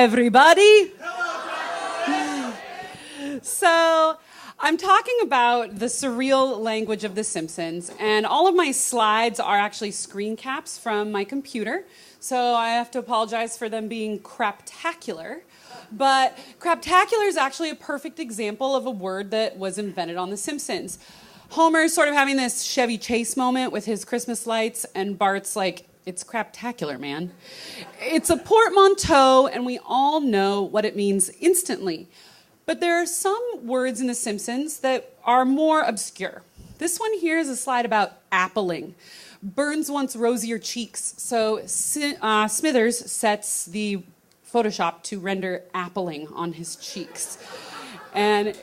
everybody. So I'm talking about the surreal language of The Simpsons, and all of my slides are actually screen caps from my computer, so I have to apologize for them being craptacular. But craptacular is actually a perfect example of a word that was invented on The Simpsons. Homer's sort of having this Chevy Chase moment with his Christmas lights, and Bart's like, it's craptacular, man. It's a portmanteau, and we all know what it means instantly. But there are some words in The Simpsons that are more obscure. This one here is a slide about appling. Burns wants rosier cheeks, so Smithers sets the Photoshop to render appling on his cheeks. And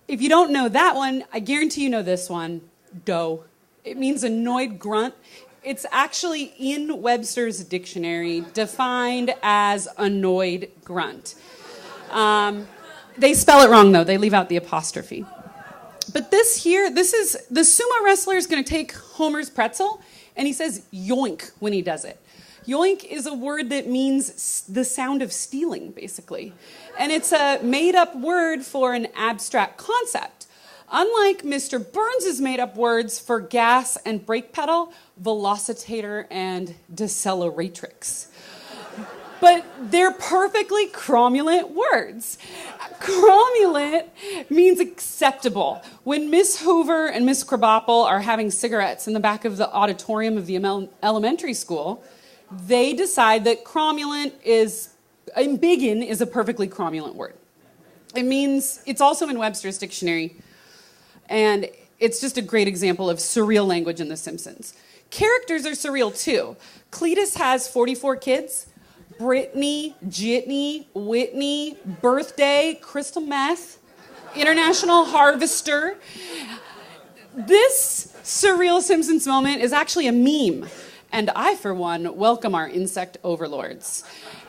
if you don't know that one, I guarantee you know this one, doe. It means annoyed grunt. It's actually in Webster's dictionary defined as annoyed grunt. They spell it wrong, though. They leave out the apostrophe. But this is the sumo wrestler is going to take Homer's pretzel, and he says yoink when he does it. Yoink is a word that means the sound of stealing, basically. And it's a made-up word for an abstract concept. Unlike Mr. Burns' made-up words for gas and brake pedal, velocitator and deceleratrix. But they're perfectly cromulent words. Cromulent means acceptable. When Miss Hoover and Miss Krabappel are having cigarettes in the back of the auditorium of the elementary school, they decide that cromulent ambiguous is a perfectly cromulent word. It means, it's also in Webster's dictionary, and it's just a great example of surreal language in The Simpsons. Characters are surreal too. Cletus has 44 kids. Brittany, Jitney, Whitney, Birthday, Crystal Meth, International Harvester. This surreal Simpsons moment is actually a meme. And I, for one, welcome our insect overlords.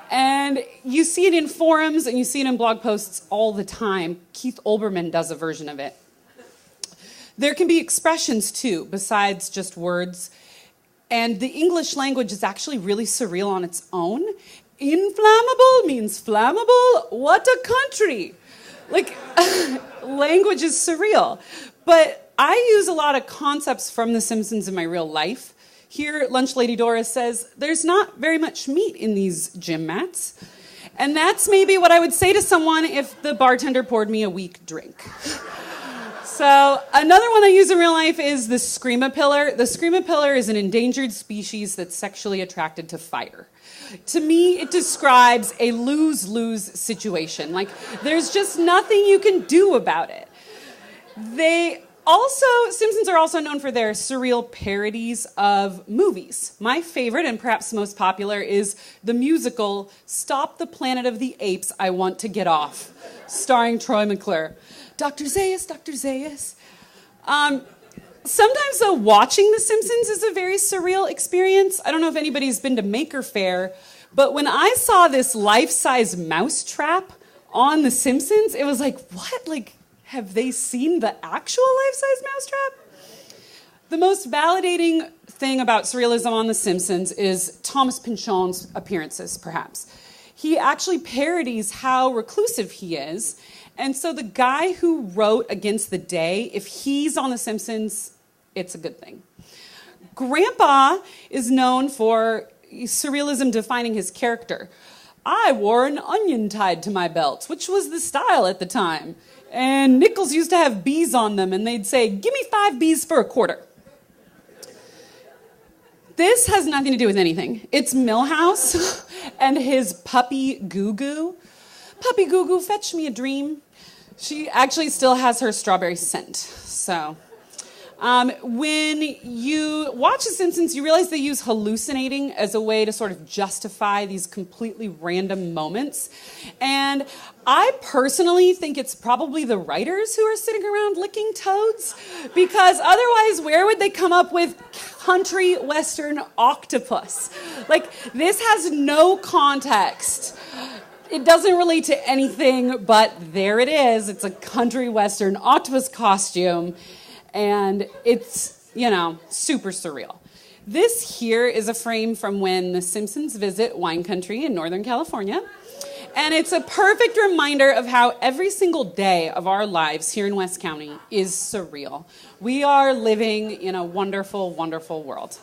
And you see it in forums and you see it in blog posts all the time. Keith Olbermann does a version of it. There can be expressions, too, besides just words. And the English language is actually really surreal on its own. Inflammable means flammable. What a country. Like, language is surreal. But I use a lot of concepts from The Simpsons in my real life. Here, Lunch Lady Dora says, there's not very much meat in these gym mats. And that's maybe what I would say to someone if the bartender poured me a weak drink. So another one I use in real life is the screamapillar. The screamapillar is an endangered species that's sexually attracted to fire. To me, it describes a lose-lose situation. Like, there's just nothing you can do about it. Simpsons are also known for their surreal parodies of movies. My favorite, and perhaps most popular, is the musical Stop the Planet of the Apes, I Want to Get Off, starring Troy McClure. Dr. Zaius, Dr. Zaius. Sometimes, though, watching The Simpsons is a very surreal experience. I don't know if anybody's been to Maker Faire, but when I saw this life-size mousetrap on The Simpsons, it was like, what? Like, have they seen the actual life-size mousetrap? The most validating thing about surrealism on The Simpsons is Thomas Pynchon's appearances, perhaps. He actually parodies how reclusive he is. And so the guy who wrote Against the Day, if he's on The Simpsons, it's a good thing. Grandpa is known for surrealism defining his character. I wore an onion tied to my belt, which was the style at the time. And nickels used to have bees on them, and they'd say, give me 5 bees for a quarter. This has nothing to do with anything. It's Milhouse and his puppy Goo Goo. Puppy Goo Goo, fetch me a dream. She actually still has her strawberry scent. So when you watch The Simpsons, you realize they use hallucinating as a way to sort of justify these completely random moments. And I personally think it's probably the writers who are sitting around licking toads, because otherwise, where would they come up with country western octopus? Like, this has no context. It doesn't relate to anything, but there it is. It's a country western octopus costume, and it's, super surreal. This here is a frame from when the Simpsons visit wine country in Northern California. And it's a perfect reminder of how every single day of our lives here in West County is surreal. We are living in a wonderful, wonderful world.